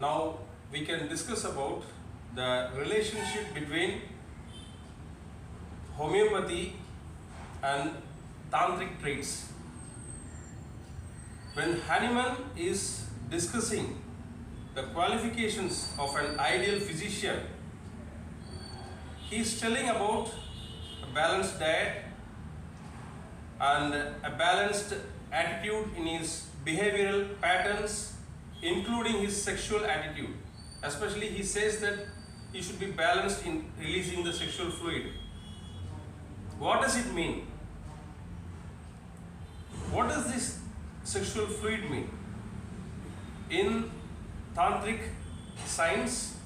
Now we can discuss about the relationship between homeopathy and tantric traits. When Hahnemann is discussing the qualifications of an ideal physician, he is telling about a balanced diet and a balanced attitude in his behavioral patterns, including his sexual attitude. Especially he says that he should be balanced in releasing the sexual fluid. What does it mean? What does this sexual fluid mean? In tantric science,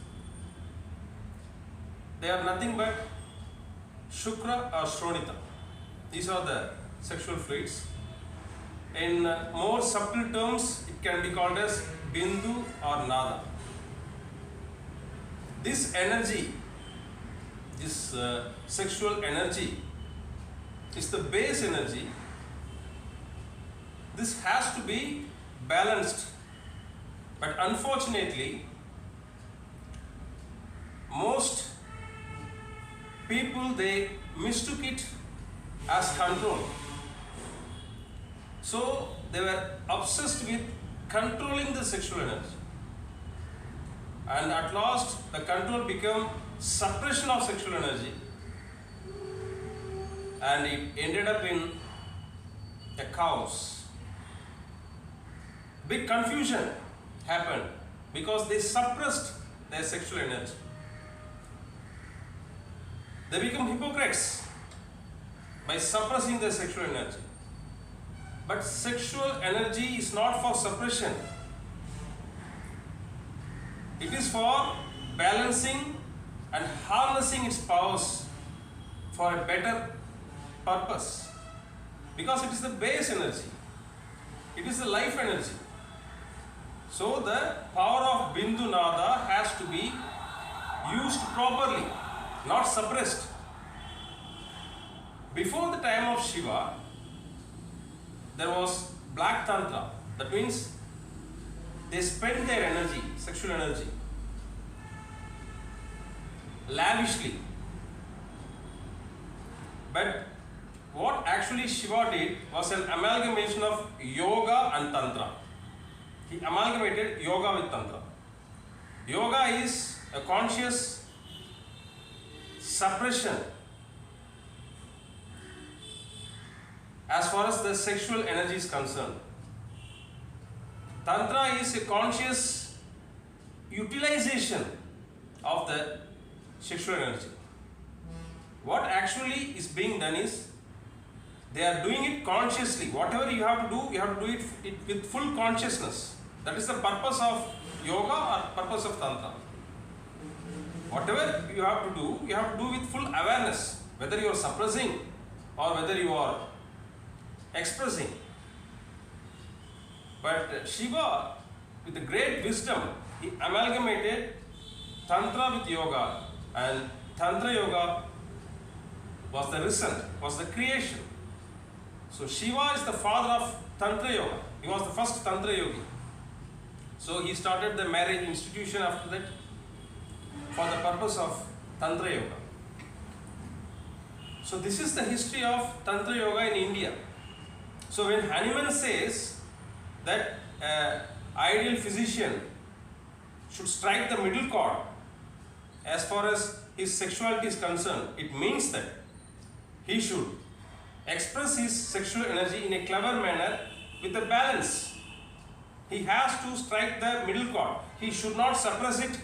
they are nothing but shukra or shronita. These are the sexual fluids. In more subtle terms, it can be called as bindu or nada. This energy, this sexual energy, is the base energy. This has to be balanced, but unfortunately, most people, they mistook it as control. So they were obsessed with controlling the sexual energy, and at last the control became suppression of sexual energy, and it ended up in a chaos. Big confusion happened because they suppressed their sexual energy. They become hypocrites by suppressing their sexual energy. But sexual energy is not for suppression. It is for balancing and harnessing its powers for a better purpose. Because it is the base energy. It is the life energy. So the power of Bindu Nada has to be used properly, not suppressed. Before the time of Shiva, there was black tantra. That means they spent their energy, sexual energy, lavishly. But what actually Shiva did was an amalgamation of yoga and tantra. He amalgamated yoga with tantra. Yoga is a conscious suppression as far as the sexual energy is concerned. Tantra is a conscious utilization of the sexual energy. What actually is being done is they are doing it consciously. Whatever you have to do it with full consciousness. That is the purpose of yoga or purpose of tantra. Whatever you have to do with full awareness, whether you are suppressing or whether you are expressing. But Shiva, with a great wisdom, he amalgamated tantra with yoga, and tantra yoga was the result, was the creation. So Shiva is the father of tantra yoga. He was the first tantra yogi. So he started the marriage institution after that for the purpose of tantra yoga. So this is the history of tantra yoga in India. So when Hahnemann says that an ideal physician should strike the middle chord as far as his sexuality is concerned, it means that he should express his sexual energy in a clever manner with a balance. He has to strike the middle chord. He should not suppress it,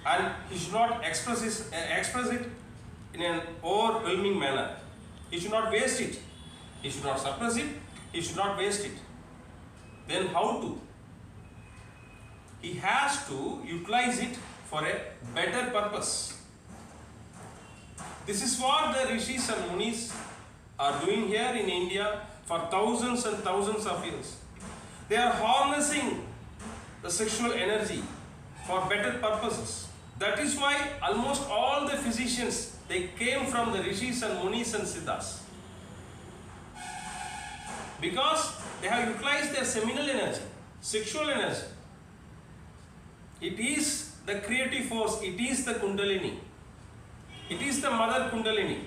and he should not express it in an overwhelming manner. He should not waste it. He should not suppress it. He should not waste it. Then how to? He has to utilize it for a better purpose. This is what the rishis and munis are doing here in India for thousands and thousands of years. They are harnessing the sexual energy for better purposes. That is why almost all the physicians, they came from the rishis and munis and siddhas. Because they have utilized their seminal energy, sexual energy, It is the creative force. It is the Kundalini. It is the mother Kundalini.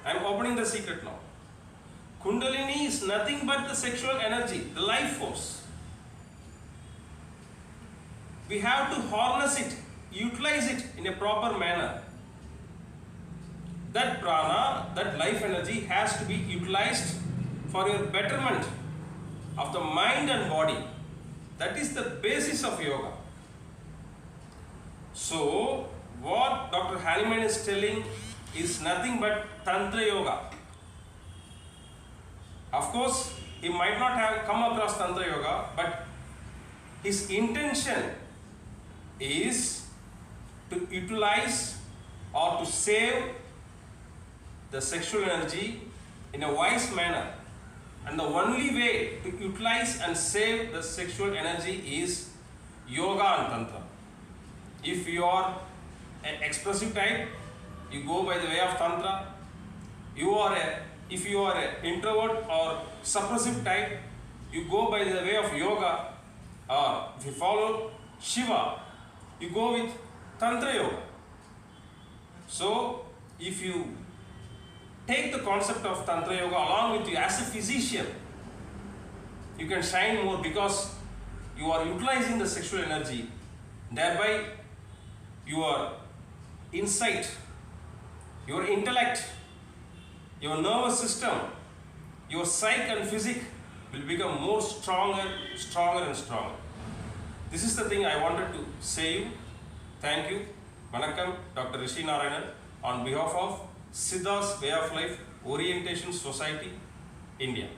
I am opening the secret now. Kundalini is nothing but the sexual energy, the life force. We have to harness it, utilize it in a proper manner. That prana, that life energy has to be utilized for your betterment of the mind and body. That is the basis of yoga. So, what Dr. Hahnemann is telling is nothing but Tantra Yoga. Of course, he might not have come across Tantra Yoga, but his intention is to utilize or to save the sexual energy in a wise manner. And the only way to utilize and save the sexual energy is yoga and Tantra. If you are an expressive type, you go by the way of Tantra. If you are an introvert or suppressive type, you go by the way of yoga. If you follow Shiva, you go with Tantra Yoga. So, if you take the concept of Tantra Yoga along with you as a physician, you can shine more because you are utilizing the sexual energy. Thereby, your insight, your intellect, your nervous system, your psyche and physique will become more stronger and stronger. This is the thing I wanted to say you. Thank you. Vanakkam, Dr. Rishi Narayanan, on behalf of Siddha's Way of Life Orientation Society, India.